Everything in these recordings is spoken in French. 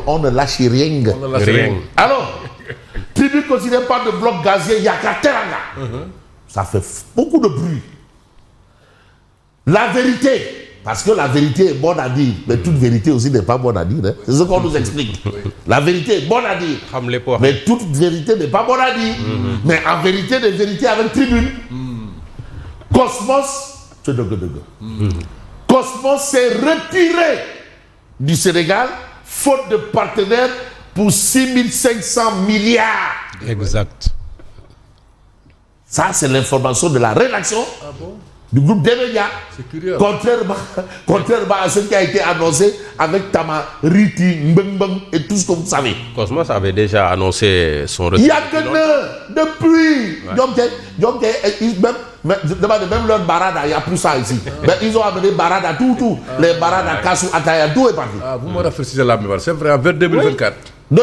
On ne lâche rien. Alors, Tribune quotidienne parle de bloc gazier Yakateranga. Ça fait beaucoup de bruit. La vérité, parce que la vérité est bonne à dire, mais toute vérité aussi n'est pas bonne à dire. Hein. C'est ce qu'on nous explique. La vérité est bonne à dire, mais toute vérité n'est pas bonne à dire. Mais en vérité, des vérités avec Tribune. Cosmos, Cosmos s'est retiré du Sénégal, faute de partenaires pour 6500 milliards. Exact. Ça, c'est l'information de la rédaction du groupe des médias. C'est curieux. Contrairement à ce qui a été annoncé avec Tamariti, Mbeng et tout ce que vous savez. Cosmos avait déjà annoncé son retour. Il n'y a que depuis. Même leur barada, il n'y a plus ça ici. Mais ils ont amené barada, tout. Les barada, Kassou, Ataya, tout est parti. Vous me rafraîchissez la mémoire, c'est vrai, vers 2024. Non,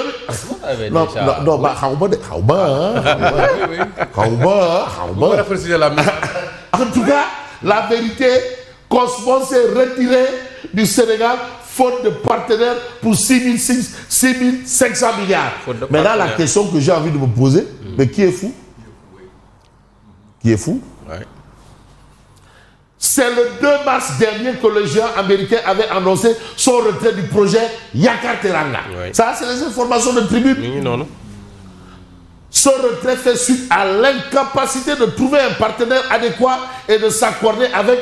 en tout cas, la vérité, Cosmos s'est retiré du Sénégal faute de partenaires pour 6500 milliards. Maintenant, la question que j'ai envie de me poser, mais qui est fou? Qui est fou? C'est le 2 mars dernier que le géant américain avait annoncé son retrait du projet Yakateranga. Ça, c'est les informations de Tribune. Non. Ce retrait fait suite à l'incapacité de trouver un partenaire adéquat et de s'accorder avec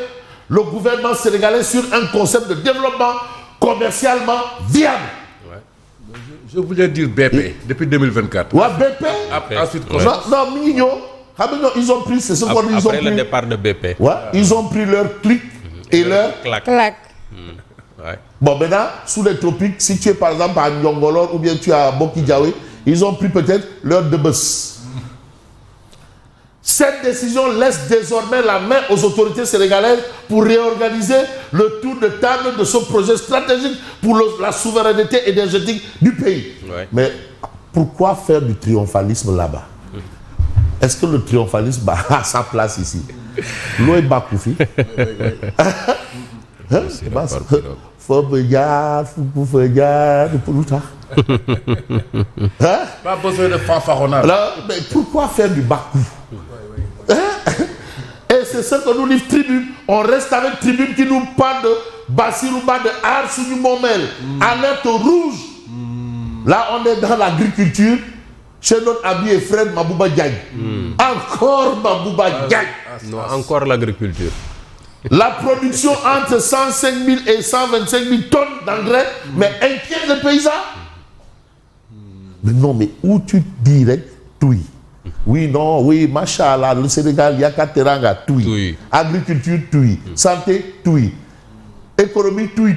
le gouvernement sénégalais sur un concept de développement commercialement viable. Je voulais dire BP, depuis 2024. BP. Ensuite, non, Mignon. Ils ont pris, c'est ce qu'on dit, ils ont pris. Après le départ de BP. Ils ont pris leur clic et leur clac. Bon, maintenant, sous les tropiques, si tu es par exemple à Nyongolor ou bien tu es à Bokidjawe, ils ont pris peut-être leur de bus. Cette décision laisse désormais la main aux autorités sénégalaises pour réorganiser le tour de table de ce projet stratégique pour la souveraineté énergétique du pays. Mais pourquoi faire du triomphalisme là-bas? Est-ce que le triomphalisme a sa place ici? L'eau est Bakoufi. Faut regarder pour l'outar. Pas besoin de fanfaronnage. Mais pourquoi faire du Bakou? Et c'est ce que nous livre Tribune. On reste avec Tribune qui nous parle de Bassirouba de Arsounou Momel. Alerte rouge. Là, on est dans l'agriculture. Chez notre ami et frère Mabouba Diagne. Encore Mabouba Diagne. Non, encore l'agriculture. La production entre 105 000 et 125 000 tonnes d'engrais, mais inquiète les paysans. Mais non, mais où tu dirais Toui? Oui, non, oui, machallah, le Sénégal, Yakateranga, Toui. Agriculture, Toui. Santé, Toui. Économie, Toui.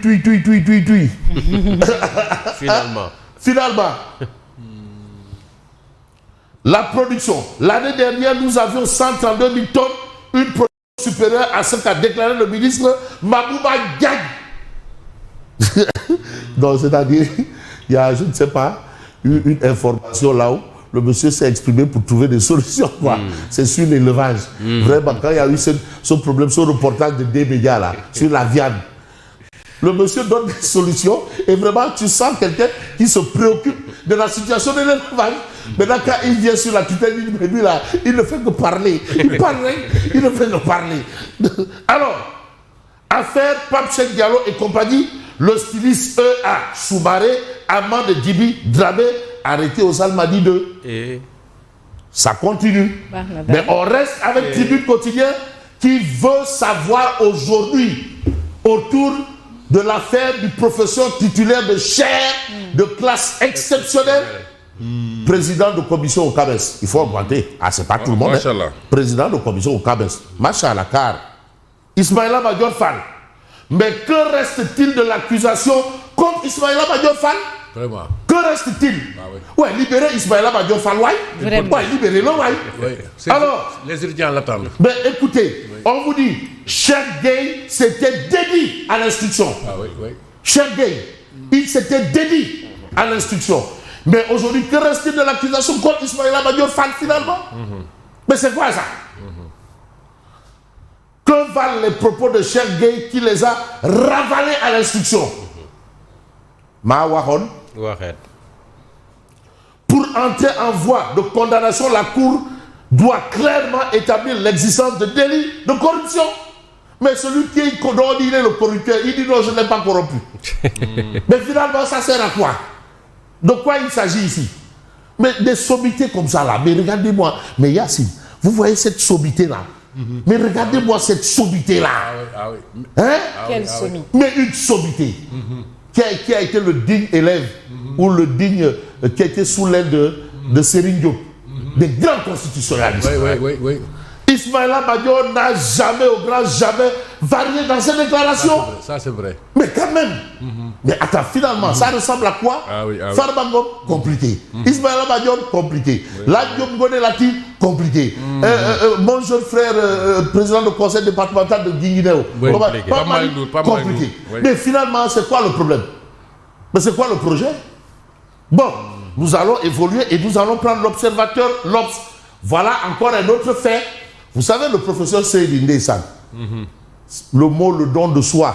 Finalement. La production. L'année dernière, nous avions 132 000 tonnes, une production supérieure à ce qu'a déclaré le ministre Mabouba Diagne. Donc, c'est-à-dire, il y a, je ne sais pas, une information là où le monsieur s'est exprimé pour trouver des solutions. C'est sur l'élevage. Vraiment, quand il y a eu ce problème, ce reportage de des médias là, sur la viande, le monsieur donne des solutions et vraiment tu sens quelqu'un qui se préoccupe de la situation de l'élevage. Maintenant, quand il vient sur la tutelle, il dit, mais lui là, il ne fait que parler. Il parle, il ne fait que parler. Alors, affaire Pape Cheikh Diallo et compagnie, le styliste E.A. Soumaré, amant de Djibi Dramé, arrêté aux Almadies 2. Et ça continue. Mais on reste avec Tribune Quotidien qui veut savoir aujourd'hui autour de l'affaire du professeur titulaire de chaire de classe exceptionnelle, président de commission au CABES. Il faut augmenter. Ah, c'est pas tout le monde. Président de commission au CABES. Machallah, car Ismaïla Madior Fall. Mais que reste-t-il de l'accusation contre Ismaïla Madior Fall? Vraiment. Que reste-t-il? Ouais, libérer Ismaïla Madior Fall, ouais. Ouais, libérer le ouais. Alors, les étudiants l'attendent. Mais écoutez, on vous dit, Cheikh Gueye s'était dédié à l'instruction. Cheikh Gueye, il s'était dédié à l'instruction. Mais aujourd'hui, que reste-t-il de l'accusation contre Ismaïla Madior Fall finalement? Mais c'est quoi ça? Que valent les propos de Cheikh Gueye qui les a ravalés à l'instruction? Mahawahon. Waxeet. Pour entrer en voie de condamnation, la Cour doit clairement établir l'existence de délits de corruption. Mais celui qui est le corrupteur, il dit non, je n'ai pas corrompu. Mais finalement, ça sert à quoi? De quoi il s'agit ici? Mais des sommités comme ça là, mais regardez-moi, mais Yassine, vous voyez cette sommité là? Mais regardez-moi cette sommité là. Ah oui. Hein? Quelle sommité? Mais une sommité qui a été le digne élève ou le digne qui a été sous l'aile de Serigne Diop, des grands constitutionnalistes. Oui. Ismaïla Madior n'a jamais, au grand jamais, varié dans ses déclarations. Ça c'est vrai. Mais quand même. Mais attends, finalement, ça ressemble à quoi? Farba Ngom, compliqué. Ismaïla Madior, compliqué. Lat-Diop Ngoné Latyr, compliqué. Mon jeune frère, président du conseil départemental de Guinguinéo. Pas mal compliqué. Mais finalement, c'est quoi le problème? Mais c'est quoi le projet? Bon, nous allons évoluer et nous allons prendre l'observateur, l'Obs. Voilà encore un autre fait. Vous savez, le professeur Seydi Ndeyssan, le mot le don de soi,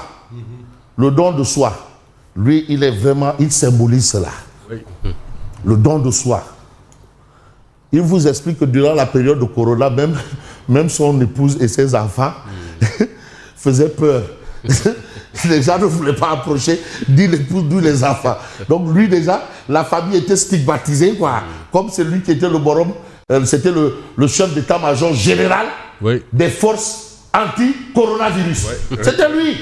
le don de soi, lui, il est vraiment, il symbolise cela. Oui. Le don de soi. Il vous explique que durant la période de Corona, même son épouse et ses enfants faisaient peur. Les gens ne voulaient pas approcher ni l'épouse ni les enfants. Donc lui déjà, la famille était stigmatisée, quoi. Comme c'est lui qui était le borom, c'était le chef d'état-major général des forces anti-coronavirus. C'était lui,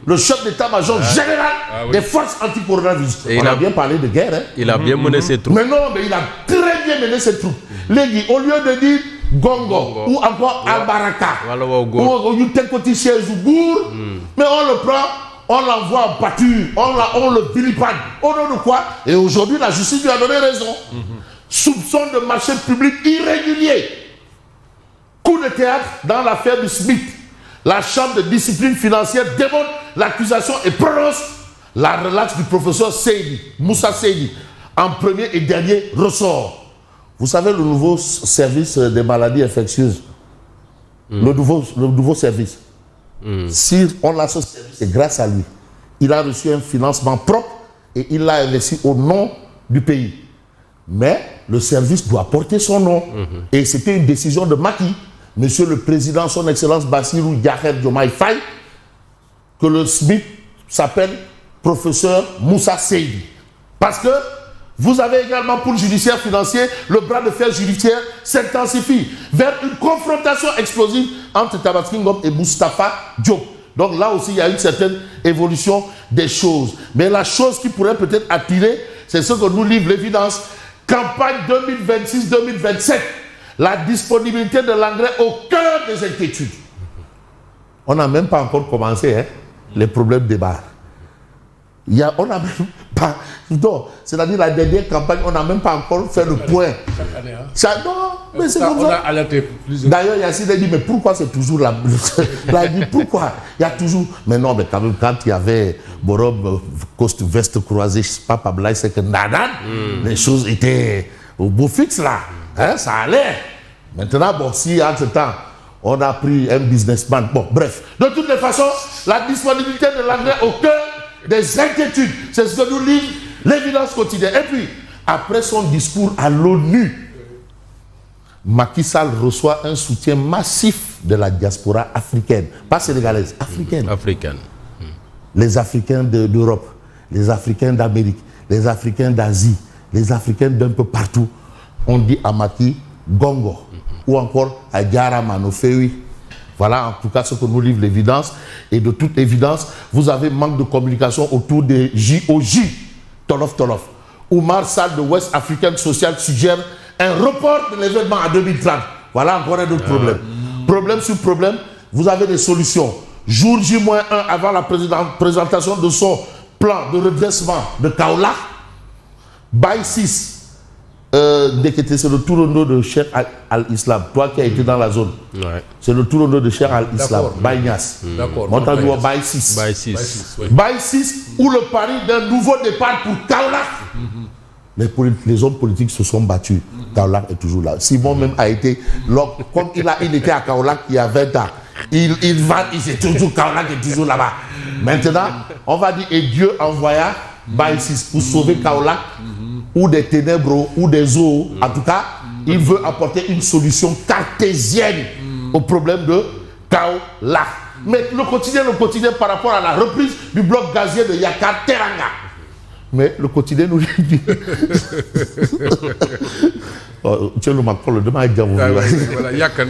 le chef d'état-major général des forces anti-coronavirus. On a bien parlé de guerre. Hein? Il a bien mené ses troupes. Mais non, mais il a très bien mené ses troupes. Légui, au lieu de dire Gongo ou encore Al-Baraka ou Yutekoti Chezougour, mais on le prend, on l'envoie en pâture, on le vilipande. Au nom de quoi? Et aujourd'hui, la justice lui a donné raison. Soupçon de marché public irrégulier. Coup de théâtre dans l'affaire du Smith. La chambre de discipline financière démonte l'accusation et prononce la relaxe du professeur Seydi, Moussa Seydi, en premier et dernier ressort. Vous savez, le nouveau service des maladies infectieuses, le nouveau service, si on a ce service, c'est grâce à lui. Il a reçu un financement propre et il l'a investi au nom du pays. Mais le service doit porter son nom. Et c'était une décision de Macky, Monsieur le Président, son Excellence Bassirou Yaher Diomaye Faye, que le SMIC s'appelle professeur Moussa Seydi. Parce que vous avez également pour le judiciaire financier, le bras de fer judiciaire s'intensifie vers une confrontation explosive entre Tabaski Ngom et Moustapha Diop. Donc là aussi, il y a une certaine évolution des choses. Mais la chose qui pourrait peut-être attirer, c'est ce que nous livre l'évidence. Campagne 2026-2027. La disponibilité de l'engrais au cœur des inquiétudes. On n'a même pas encore commencé, hein, les problèmes des bars. On n'a même pas. Non, c'est-à-dire la dernière campagne, on n'a même pas encore fait le point. Chaque année, hein? Non, mais c'est comme ça. On a alerté plusieurs. D'ailleurs, Yassine a dit, mais pourquoi c'est toujours là? Il a dit, pourquoi? Il y a toujours. Mais non, mais quand même, quand il y avait Borom, coste veste croisée, Papa Blaise, c'est que nanan, les choses étaient au beau fixe là. Hein, ça allait. Maintenant, bon, si entre-temps, on a pris un businessman. Bon, bref. De toutes les façons, la disponibilité de l'engrais au cœur des inquiétudes. C'est ce que nous livre l'évidence quotidienne. Et puis, après son discours à l'ONU, Macky Sall reçoit un soutien massif de la diaspora africaine. Pas sénégalaise, africaine. Africaine. Les Africains d'Europe, les Africains d'Amérique, les Africains d'Asie, les Africains d'un peu partout. On dit à Macky Gongo ou encore à Diara Manofewi. Voilà en tout cas ce que nous livre l'évidence. Et de toute évidence, vous avez manque de communication autour des JOJ. Tolof Tolof. Oumar Sall de West African Social suggère un report de l'événement à 2030. Voilà encore un autre problème. Problème sur problème, vous avez des solutions. Jour J-1 avant la présentation de son plan de redressement de Kaolack, Baye 6, c'est le tourondo de Cheikh Al-Islam. Toi qui as été dans la zone. Ouais. C'est le tourondo de Cheikh Al-Islam. Baye Niass. D'accord. Montagne Baye 6. Baye 6. Baye 6 ou le pari d'un nouveau départ pour Kaolack. Les hommes politiques se sont battus. Kaolack est toujours là. Simon même a été, comme il était à Kaolack il y a 20 ans, il est toujours Kaolack est toujours là-bas. Maintenant, on va dire, et Dieu envoya Baïsis, pour sauver Kaolack, ou des ténèbres, ou des eaux. En tout cas, il veut apporter une solution cartésienne au problème de Kaolack. Mais le quotidien par rapport à la reprise du bloc gazier de Yaka Teranga. Mais le quotidien nous dit. Tiens, le Macron, le demain, il dit voilà, Yakan.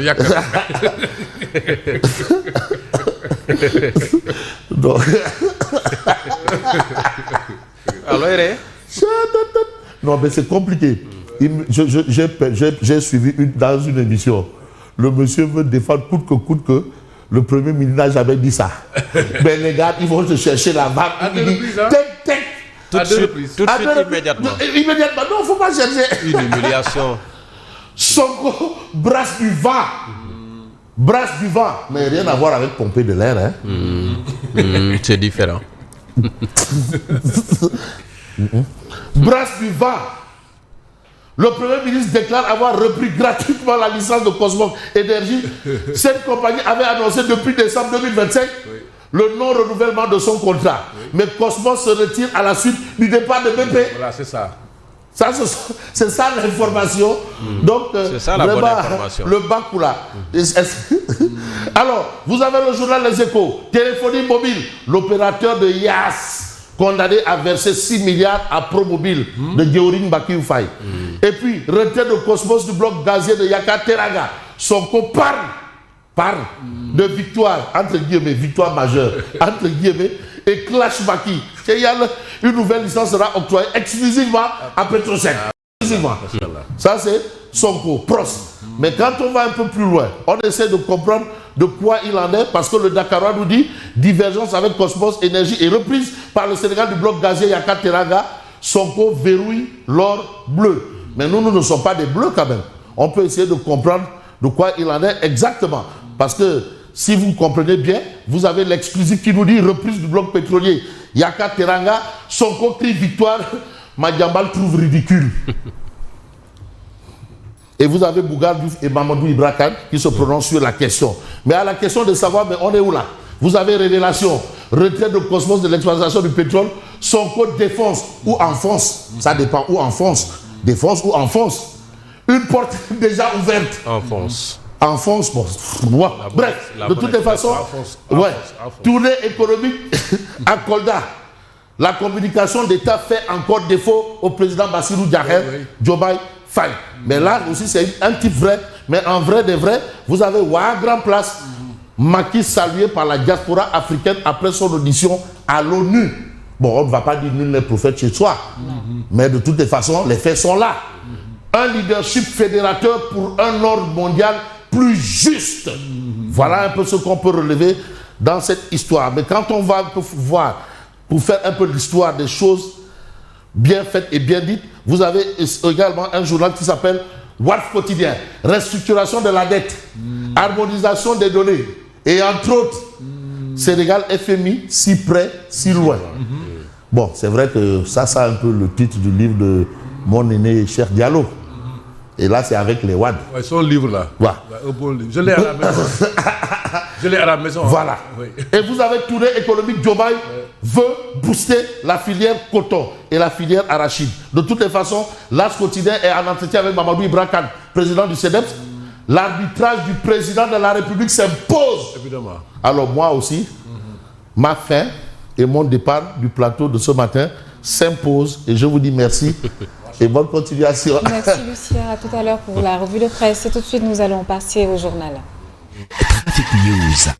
Donc. Alors, non, mais c'est compliqué. J'ai suivi dans une émission. Le monsieur veut défendre coûte que le Premier ministre n'a jamais dit ça. Mais les gars, ils vont se chercher la barre. Il dit, tout de suite, immédiatement. Immédiatement, non, il ne faut pas chercher. Une humiliation. Sonko brasse du vent. Brasse du vent. Mais rien à voir avec pomper de l'air. Hein. C'est différent. Brasse du vent. Le Premier ministre déclare avoir repris gratuitement la licence de Cosmos Énergie. Cette compagnie avait annoncé depuis décembre 2025 le non-renouvellement de son contrat. Mais Cosmos se retire à la suite du départ de BP. Voilà, c'est ça. C'est ça l'information. Donc, c'est ça la bonne information. Le Bakoula. Alors, vous avez le journal Les Échos. Téléphonie mobile. L'opérateur de Yas condamné à verser 6 milliards à Promobile de Géorine Bakioufai. Et puis, retrait de Cosmos du bloc gazier de Yaka Teranga. Sonko parle de victoire, entre guillemets, victoire majeure, entre guillemets, et Clash Baki. Une nouvelle licence sera octroyée exclusivement à Petrosen. Exclusivement. Ça, c'est Sonko, pros. Mais quand on va un peu plus loin, on essaie de comprendre de quoi il en est, parce que le Dakarois nous dit divergence avec Cosmos Énergie et reprise par le Sénégal du bloc gazier Yaka Teranga. Sonko verrouille l'or bleu. Mais nous ne sommes pas des bleus quand même. On peut essayer de comprendre de quoi il en est exactement. Parce que si vous comprenez bien, vous avez l'exclusif qui nous dit reprise du bloc pétrolier Yaka Teranga. Sonko crie victoire. Madiambal trouve ridicule. Et vous avez Bougar Diouf et Mamadou Ibra Kane qui se prononcent sur la question. Mais à la question de savoir, mais on est où là? Vous avez révélation, retrait de Cosmos de l'exploitation du pétrole, Sonko défonce ou enfonce. Ça dépend où enfonce. Défonce ou enfonce. Une porte déjà ouverte. Enfonce, bon. Bref, de toutes les façons, tournée économique à Kolda. La communication d'État fait encore défaut au président Bassirou Diomaye Faye. Mais là aussi, c'est un type vrai. Mais en vrai de vrai, vous avez Grand Place, Macky salué par la diaspora africaine après son audition à l'ONU. Bon, on ne va pas dire nul n'est prophète chez soi. Mais de toutes les façons, les faits sont là. Un leadership fédérateur pour un ordre mondial plus juste. Voilà un peu ce qu'on peut relever dans cette histoire. Mais quand on va voir, pour faire un peu l'histoire des choses bien faites et bien dites, vous avez également un journal qui s'appelle Walf Quotidien. Restructuration de la dette, harmonisation des données. Et entre autres, Sénégal FMI, si près, si loin. Bon, c'est vrai que ça, c'est un peu le titre du livre de mon aîné Cheikh Diallo. Et là, c'est avec les WAD. Ouais, son livre là. Ouais. Un bon livre. Je l'ai à la maison. Je l'ai à la maison. Voilà. Oui. Et vous avez tournée économique, Diomaye veut booster la filière coton et la filière arachide. De toutes les façons, l'As quotidien est en entretien avec Mamadou Ibra Kane, président du CEDEPS. L'arbitrage du président de la République s'impose. Évidemment. Alors moi aussi, ma fin et mon départ du plateau de ce matin s'impose. Et je vous dis merci et bonne continuation. Merci Lucien, à tout à l'heure pour la revue de presse. Et tout de suite, nous allons passer au journal. Trafic News.